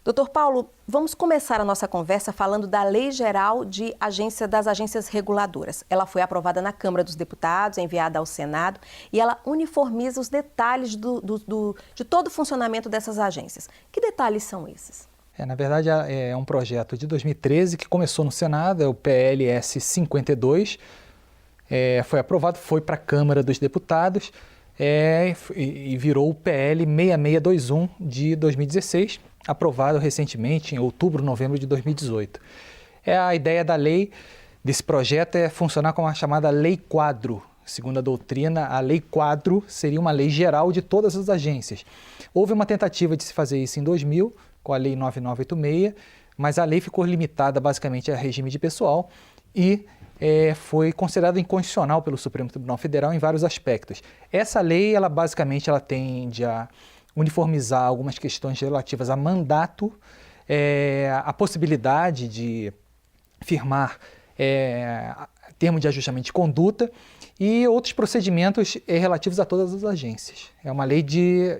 Doutor Paulo, vamos começar a nossa conversa falando da Lei Geral das Agências Reguladoras. Ela foi aprovada na Câmara dos Deputados, enviada ao Senado, e ela uniformiza os detalhes de todo o funcionamento dessas agências. Que detalhes são esses? Na verdade, é um projeto de 2013 que começou no Senado, é o PLS 52, foi aprovado, foi para a Câmara dos Deputados e virou o PL 6621 de 2016, aprovado recentemente em outubro, novembro de 2018. A ideia da lei, desse projeto, é funcionar como a chamada Lei Quadro. Segundo a doutrina, a Lei Quadro seria uma lei geral de todas as agências. Houve uma tentativa de se fazer isso em 2000, com a Lei 9986, mas a lei ficou limitada basicamente a regime de pessoal e foi considerada inconstitucional pelo Supremo Tribunal Federal em vários aspectos. Essa lei, ela basicamente tende a uniformizar algumas questões relativas a mandato, a possibilidade de firmar termo de ajustamento de conduta e outros procedimentos relativos a todas as agências. É uma lei de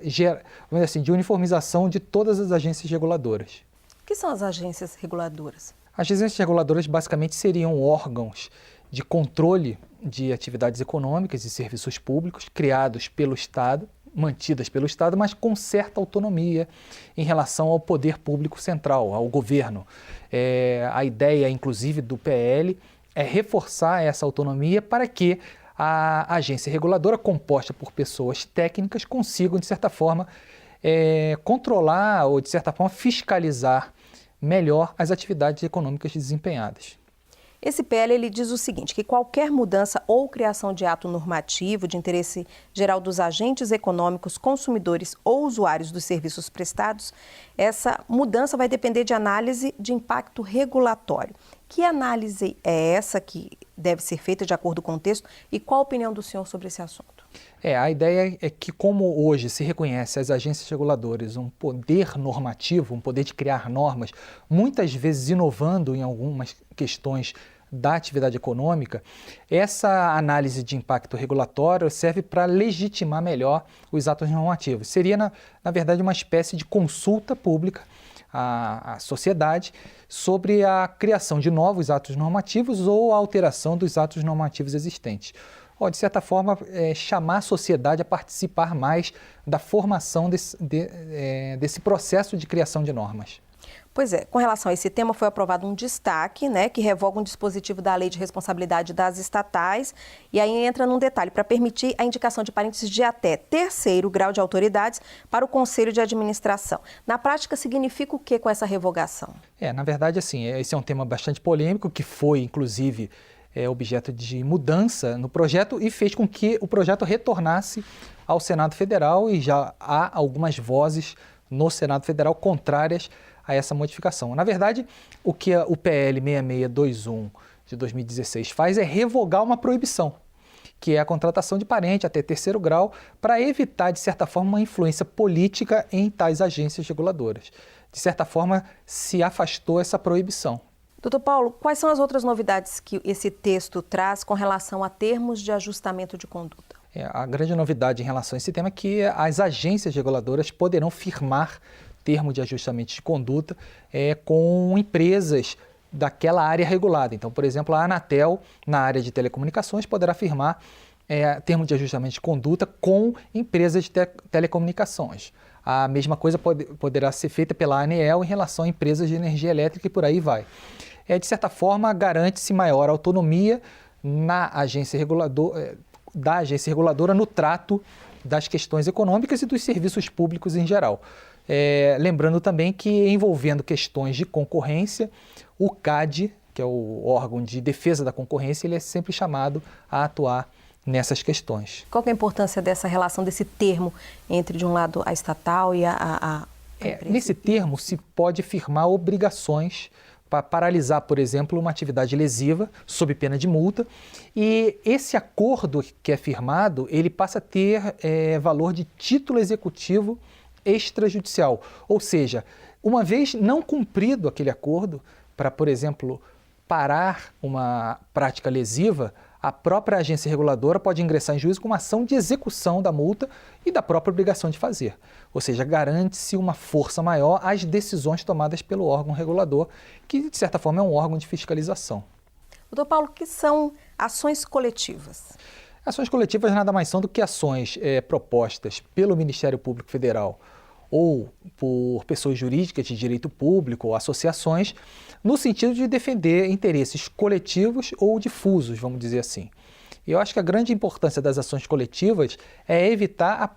uniformização de todas as agências reguladoras. O que são as agências reguladoras? As agências reguladoras basicamente seriam órgãos de controle de atividades econômicas e serviços públicos criados pelo Estado, mantidas pelo Estado, mas com certa autonomia em relação ao poder público central, ao governo. A ideia, inclusive, do PL é reforçar essa autonomia para que a agência reguladora, composta por pessoas técnicas, consigam, de certa forma, controlar ou, de certa forma, fiscalizar melhor as atividades econômicas desempenhadas. Esse PL ele diz o seguinte, que qualquer mudança ou criação de ato normativo de interesse geral dos agentes econômicos, consumidores ou usuários dos serviços prestados, essa mudança vai depender de análise de impacto regulatório. Que análise é essa que deve ser feita de acordo com o texto e qual a opinião do senhor sobre esse assunto? A ideia é que, como hoje se reconhece às agências reguladoras um poder normativo, um poder de criar normas, muitas vezes inovando em algumas questões da atividade econômica, essa análise de impacto regulatório serve para legitimar melhor os atos normativos. Seria, na verdade, uma espécie de consulta pública à sociedade sobre a criação de novos atos normativos ou a alteração dos atos normativos existentes. Ou, de certa forma, chamar a sociedade a participar mais da formação desse processo de criação de normas. Pois é, com relação a esse tema foi aprovado um destaque, que revoga um dispositivo da Lei de Responsabilidade das Estatais e aí entra num detalhe, para permitir a indicação de parentes de até terceiro grau de autoridades para o Conselho de Administração. Na prática, significa o que com essa revogação? Na verdade, assim, esse é um tema bastante polêmico, que foi, inclusive, objeto de mudança no projeto e fez com que o projeto retornasse ao Senado Federal e já há algumas vozes no Senado Federal contrárias a essa modificação. Na verdade, o que o PL 6621 de 2016 faz é revogar uma proibição, que é a contratação de parente até terceiro grau, para evitar, de certa forma, uma influência política em tais agências reguladoras. De certa forma, se afastou essa proibição. Doutor Paulo, quais são as outras novidades que esse texto traz com relação a termos de ajustamento de conduta? A grande novidade em relação a esse tema é que as agências reguladoras poderão firmar termo de ajustamento de conduta com empresas daquela área regulada. Então, por exemplo, a Anatel, na área de telecomunicações, poderá firmar termo de ajustamento de conduta com empresas de telecomunicações. A mesma coisa poderá ser feita pela ANEEL em relação a empresas de energia elétrica e por aí vai. De certa forma, garante-se maior autonomia da agência reguladora no trato das questões econômicas e dos serviços públicos em geral. Lembrando também que, envolvendo questões de concorrência, o CAD, que é o órgão de defesa da concorrência, ele é sempre chamado a atuar nessas questões. Qual que é a importância dessa relação, desse termo entre, de um lado, a estatal e a empresa? Nesse termo se pode firmar obrigações para paralisar, por exemplo, uma atividade lesiva, sob pena de multa, e esse acordo que é firmado, ele passa a ter valor de título executivo extrajudicial, ou seja, uma vez não cumprido aquele acordo para, por exemplo, parar uma prática lesiva, a própria agência reguladora pode ingressar em juízo com uma ação de execução da multa e da própria obrigação de fazer. Ou seja, garante-se uma força maior às decisões tomadas pelo órgão regulador, que de certa forma é um órgão de fiscalização. Doutor Paulo, o que são ações coletivas? Ações coletivas nada mais são do que ações propostas pelo Ministério Público Federal ou por pessoas jurídicas de direito público ou associações, no sentido de defender interesses coletivos ou difusos, vamos dizer assim. E eu acho que a grande importância das ações coletivas é evitar a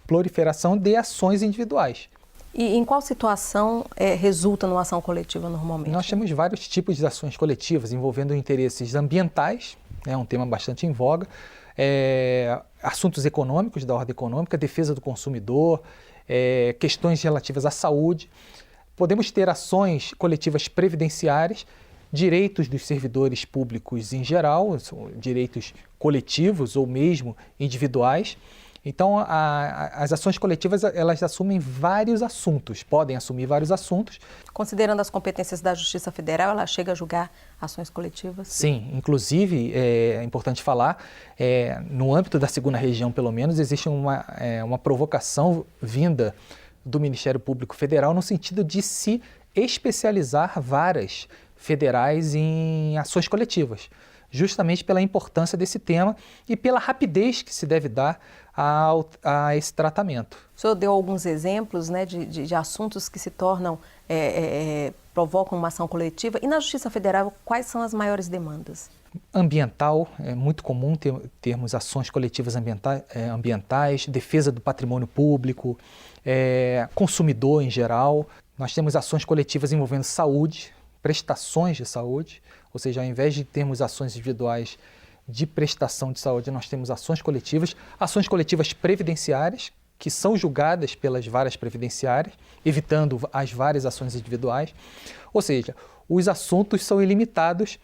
proliferação de ações individuais. E em qual situação resulta numa ação coletiva normalmente? Nós temos vários tipos de ações coletivas envolvendo interesses ambientais, é um tema bastante em voga, assuntos econômicos, da ordem econômica, defesa do consumidor, questões relativas à saúde. Podemos ter ações coletivas previdenciárias, direitos dos servidores públicos em geral, direitos coletivos ou mesmo individuais. Então, as ações coletivas, elas assumem vários assuntos, podem assumir vários assuntos. Considerando as competências da Justiça Federal, ela chega a julgar ações coletivas? Sim, inclusive, é importante falar, no âmbito da segunda região, pelo menos, existe uma provocação vinda do Ministério Público Federal no sentido de se especializar varas federais em ações coletivas, justamente pela importância desse tema e pela rapidez que se deve dar a esse tratamento. O senhor deu alguns exemplos, né, de assuntos que se tornam, provocam uma ação coletiva. E na Justiça Federal, quais são as maiores demandas? Ambiental, é muito comum termos ações coletivas ambientais, defesa do patrimônio público, consumidor em geral. Nós temos ações coletivas envolvendo saúde, prestações de saúde, ou seja, ao invés de termos ações individuais de prestação de saúde, nós temos ações coletivas previdenciárias, que são julgadas pelas varas previdenciárias, evitando as várias ações individuais. Ou seja, os assuntos são ilimitados,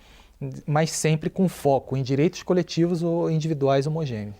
mas sempre com foco em direitos coletivos ou individuais homogêneos.